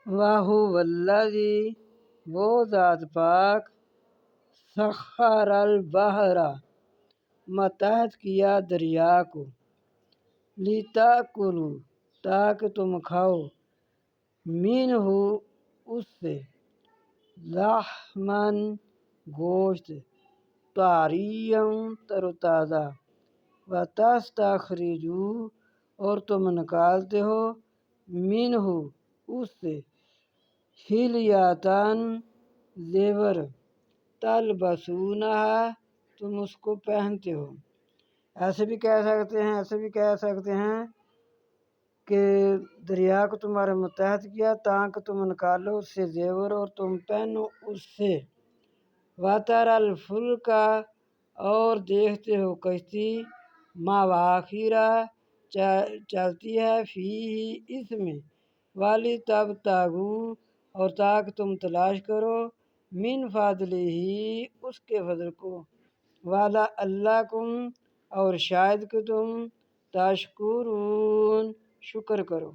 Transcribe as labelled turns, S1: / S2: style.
S1: وَهُوَ الَّذِي وہ ذات پاک سخر البحر متحد کیا دریا کو لِتَأْکُلُوا تاکہ تم کھاؤ منہ اس سے لحمن گوشت طَرِيًّا تر و تازہ وَتَسْتَخْرِجُوا اور تم نکالتے ہو منہ اس سے حِلیَّةً زیور تلبسونہا تم اس کو پہنتے ہو۔ ایسے بھی کہہ سکتے ہیں کہ دریا کو تمہارے متحد کیا تاکہ تم نکالو اس سے زیور اور تم پہنو اس سے۔ وَتَرَى الْفُلْكَ اور دیکھتے ہو کشتی مواخر چلتی ہے فیہ اس میں وَلِتَبْتَغُوا اور تاکہ تم تلاش کرو من فضلہ اس کے فضل کو وَلَعَلَّکُمْ اور شاید کہ تم تشکرون شکر کرو۔